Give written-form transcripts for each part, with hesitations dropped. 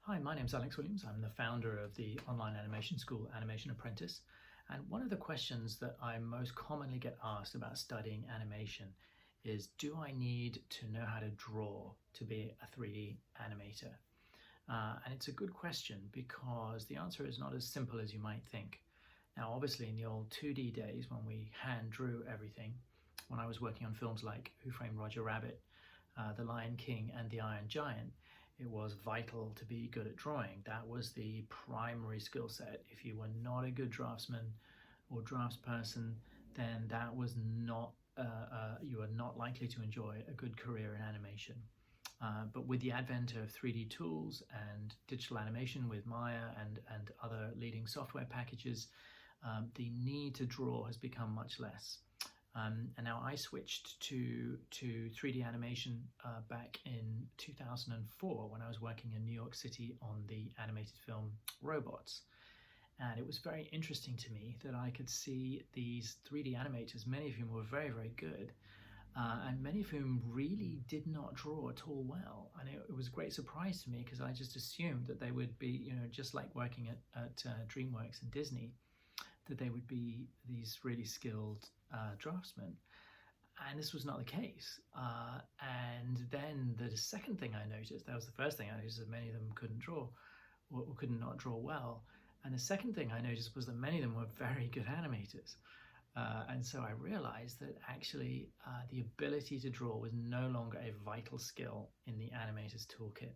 Hi, my name's Alex Williams. I'm the founder of the online animation school, Animation Apprentice. And one of the questions that I most commonly get asked about studying animation is, do I need to know how to draw to be a 3D animator? And it's a good question because the answer is not as simple as you might think. Now, obviously, in the old 2D days when we hand drew everything, when I was working on films like Who Framed Roger Rabbit, The Lion King, and The Iron Giant, it was vital to be good at drawing. That was the primary skill set. If you were not a good draftsman or draftsperson, then that was not you were not likely to enjoy a good career in animation. But with the advent of 3D tools and digital animation with Maya and other leading software packages, the need to draw has become much less. And now I switched to 3D animation back in 2004 when I was working in New York City on the animated film Robots. And it was very interesting to me that I could see these 3D animators, many of whom were very, very good, and many of whom really did not draw at all well. And it was a great surprise to me because I just assumed that they would be, just like working at DreamWorks and Disney, that they would be these really skilled draftsmen. And this was not the case. And then the second thing I noticed, that was the first thing I noticed, that many of them couldn't draw or could not draw well. And the second thing I noticed was that many of them were very good animators. And so I realized that actually the ability to draw was no longer a vital skill in the animator's toolkit.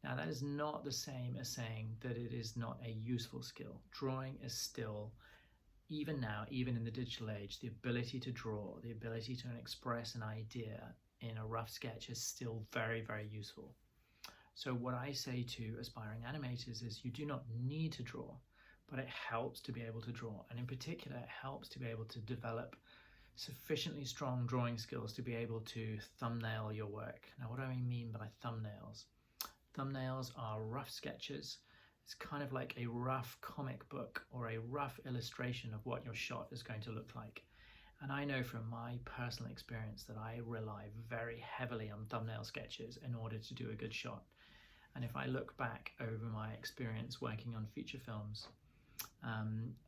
Now, that is not the same as saying that it is not a useful skill. Drawing is still, even now, even in the digital age, the ability to draw, the ability to express an idea in a rough sketch is still very, very useful. So what I say to aspiring animators is you do not need to draw, but it helps to be able to draw. And in particular, it helps to be able to develop sufficiently strong drawing skills to be able to thumbnail your work. Now, what do I mean by thumbnails? Thumbnails are rough sketches. It's kind of like a rough comic book or a rough illustration of what your shot is going to look like. And I know from my personal experience that I rely very heavily on thumbnail sketches in order to do a good shot. And if I look back over my experience working on feature films,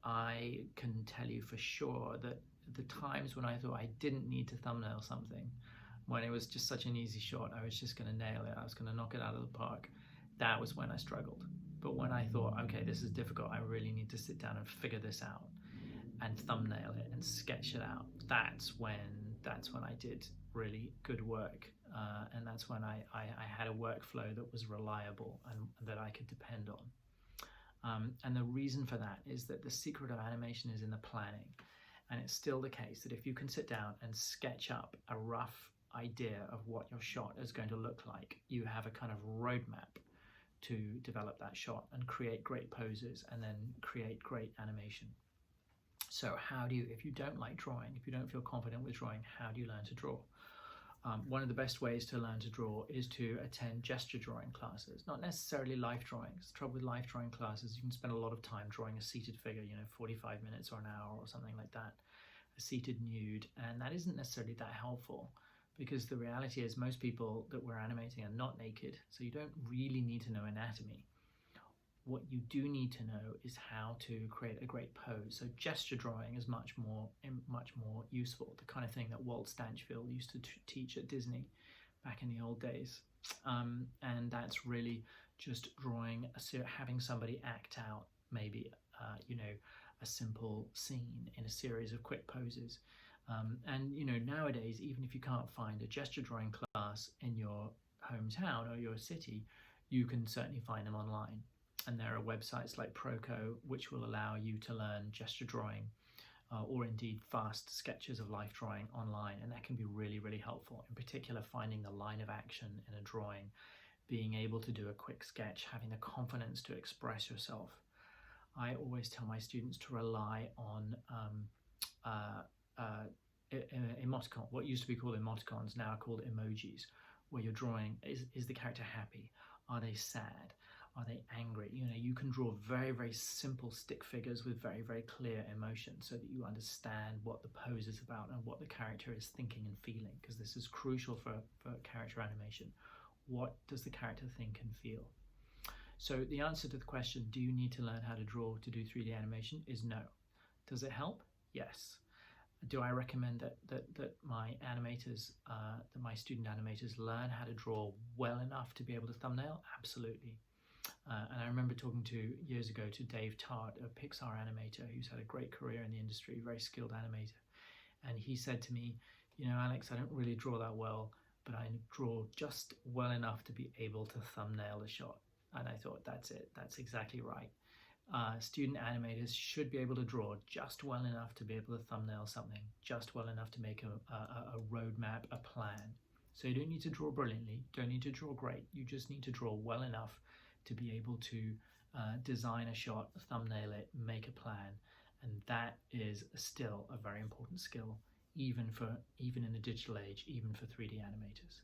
I can tell you for sure that the times when I thought I didn't need to thumbnail something, when it was just such an easy shot, I was just going to nail it, I was going to knock it out of the park, that was when I struggled. But when I thought, okay, this is difficult, I really need to sit down and figure this out and thumbnail it and sketch it out, that's when I did really good work. And that's when I had a workflow that was reliable and that I could depend on. And the reason for that is that the secret of animation is in the planning. And it's still the case that if you can sit down and sketch up a rough idea of what your shot is going to look like, you have a kind of roadmap to develop that shot and create great poses and then create great animation. So how do you, if you don't like drawing, if you don't feel confident with drawing, how do you learn to draw? One of the best ways to learn to draw is to attend gesture drawing classes, not necessarily life drawings. The trouble with life drawing classes, you can spend a lot of time drawing a seated figure, 45 minutes or an hour or something like that, a seated nude, and that isn't necessarily that helpful because the reality is most people that we're animating are not naked, so you don't really need to know anatomy. What you do need to know is how to create a great pose. So gesture drawing is much more useful, the kind of thing that Walt Stanchfield used to teach at Disney back in the old days. And that's really just drawing, having somebody act out maybe, a simple scene in a series of quick poses. And nowadays, even if you can't find a gesture drawing class in your hometown or your city, you can certainly find them online. And there are websites like Proco which will allow you to learn gesture drawing or indeed fast sketches of life drawing online, and that can be really, really helpful. In particular, finding the line of action in a drawing, being able to do a quick sketch, having the confidence to express yourself. I always tell my students to rely on emoticon, what used to be called emoticons, now are called emojis, where you're drawing, is the character happy? Are they sad? Are they angry? You can draw very, very simple stick figures with very, very clear emotion so that you understand what the pose is about and what the character is thinking and feeling, because this is crucial for character animation. What does the character think and feel? So the answer to the question, do you need to learn how to draw to do 3D animation, is no. Does it help? Yes. Do I recommend that my animators, that my student animators learn how to draw well enough to be able to thumbnail? Absolutely. And I remember talking years ago to Dave Tart, a Pixar animator who's had a great career in the industry, very skilled animator. And he said to me, Alex, I don't really draw that well, but I draw just well enough to be able to thumbnail the shot. And I thought, that's it. That's exactly right. Student animators should be able to draw just well enough to be able to thumbnail something, just well enough to make a roadmap, a plan. So you don't need to draw brilliantly, don't need to draw great. You just need to draw well enough to be able to design a shot, thumbnail it, make a plan. And that is still a very important skill, even in the digital age, even for 3D animators.